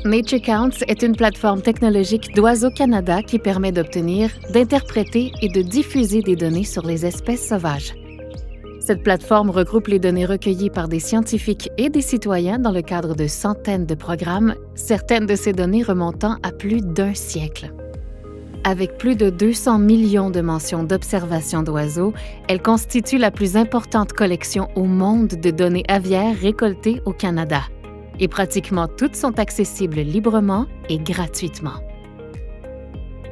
Nature Counts est une plateforme technologique d'Oiseaux Canada qui permet d'obtenir, d'interpréter et de diffuser des données sur les espèces sauvages. Cette plateforme regroupe les données recueillies par des scientifiques et des citoyens dans le cadre de centaines de programmes, certaines de ces données remontant à plus d'1 siècle. Avec plus de 200 millions de mentions d'observation d'oiseaux, elle constitue la plus importante collection au monde de données aviaires récoltées au Canada. Et pratiquement toutes sont accessibles librement et gratuitement.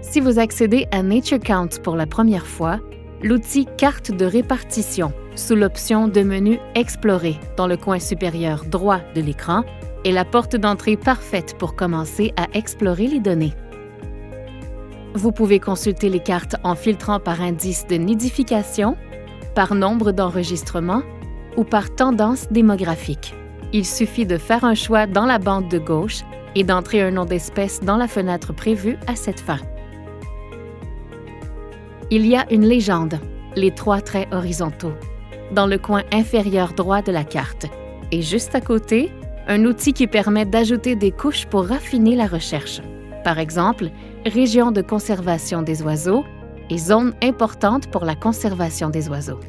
Si vous accédez à Nature Counts pour la première fois, l'outil Carte de répartition, sous l'option de menu Explorer dans le coin supérieur droit de l'écran, est la porte d'entrée parfaite pour commencer à explorer les données. Vous pouvez consulter les cartes en filtrant par indice de nidification, par nombre d'enregistrements ou par tendance démographique. Il suffit de faire un choix dans la bande de gauche et d'entrer un nom d'espèce dans la fenêtre prévue à cette fin. Il y a une légende, les 3 traits horizontaux, dans le coin inférieur droit de la carte, et juste à côté, un outil qui permet d'ajouter des couches pour raffiner la recherche. Par exemple, région de conservation des oiseaux et zone importante pour la conservation des oiseaux.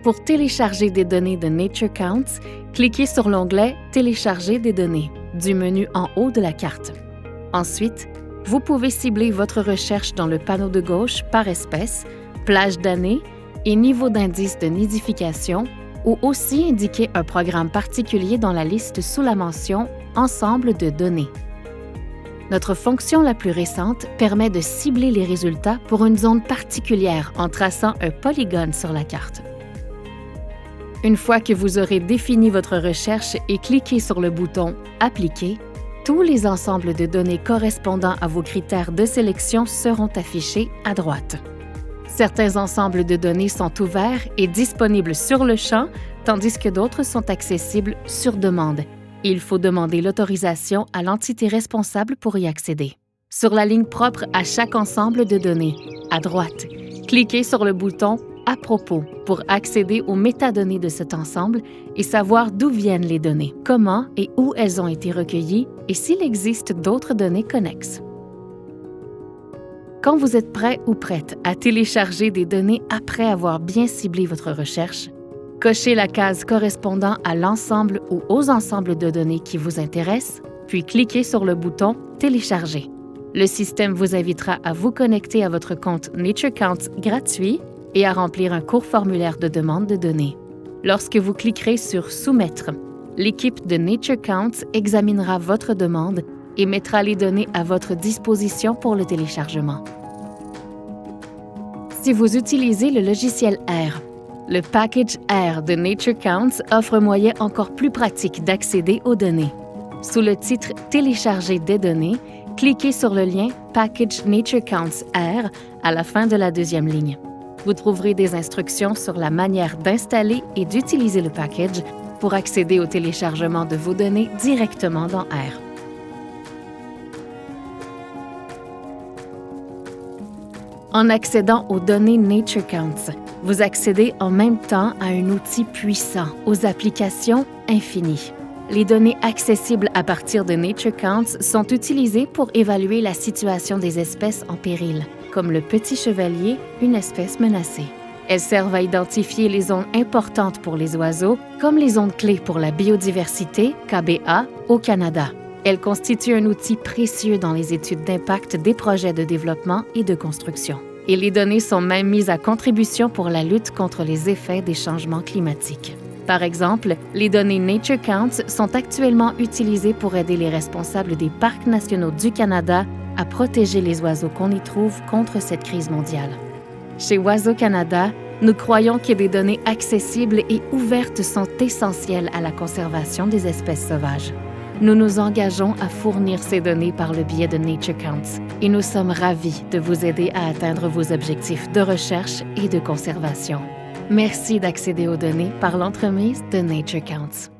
Pour télécharger des données de Nature Counts, cliquez sur l'onglet « Télécharger des données » du menu en haut de la carte. Ensuite, vous pouvez cibler votre recherche dans le panneau de gauche par espèce, plage d'année et niveau d'indice de nidification ou aussi indiquer un programme particulier dans la liste sous la mention « Ensemble de données ». Notre fonction la plus récente permet de cibler les résultats pour une zone particulière en traçant un polygone sur la carte. Une fois que vous aurez défini votre recherche et cliqué sur le bouton « Appliquer », tous les ensembles de données correspondant à vos critères de sélection seront affichés à droite. Certains ensembles de données sont ouverts et disponibles sur le champ, tandis que d'autres sont accessibles sur demande. Il faut demander l'autorisation à l'entité responsable pour y accéder. Sur la ligne propre à chaque ensemble de données, à droite, cliquez sur le bouton « À propos » pour accéder aux métadonnées de cet ensemble et savoir d'où viennent les données, comment et où elles ont été recueillies et s'il existe d'autres données connexes. Quand vous êtes prêt ou prête à télécharger des données après avoir bien ciblé votre recherche, cochez la case correspondant à l'ensemble ou aux ensembles de données qui vous intéressent, puis cliquez sur le bouton « Télécharger ». Le système vous invitera à vous connecter à votre compte Nature Counts gratuit et à remplir un court formulaire de demande de données. Lorsque vous cliquerez sur « Soumettre », l'équipe de Nature Counts examinera votre demande et mettra les données à votre disposition pour le téléchargement. Si vous utilisez le logiciel R, le package R de Nature Counts offre un moyen encore plus pratique d'accéder aux données. Sous le titre « Télécharger des données », cliquez sur le lien « Package Nature Counts R » à la fin de la 2e ligne. Vous trouverez des instructions sur la manière d'installer et d'utiliser le package pour accéder au téléchargement de vos données directement dans R. En accédant aux données Nature Counts, vous accédez en même temps à un outil puissant, aux applications infinies. Les données accessibles à partir de Nature Counts sont utilisées pour évaluer la situation des espèces en péril, comme le petit chevalier, une espèce menacée. Elles servent à identifier les zones importantes pour les oiseaux, comme les zones clés pour la biodiversité, KBA, au Canada. Elles constituent un outil précieux dans les études d'impact des projets de développement et de construction. Et les données sont même mises à contribution pour la lutte contre les effets des changements climatiques. Par exemple, les données Nature Counts sont actuellement utilisées pour aider les responsables des parcs nationaux du Canada à protéger les oiseaux qu'on y trouve contre cette crise mondiale. Chez Oiseaux Canada, nous croyons que des données accessibles et ouvertes sont essentielles à la conservation des espèces sauvages. Nous nous engageons à fournir ces données par le biais de Nature Counts et nous sommes ravis de vous aider à atteindre vos objectifs de recherche et de conservation. Merci d'accéder aux données par l'entremise de Nature Counts.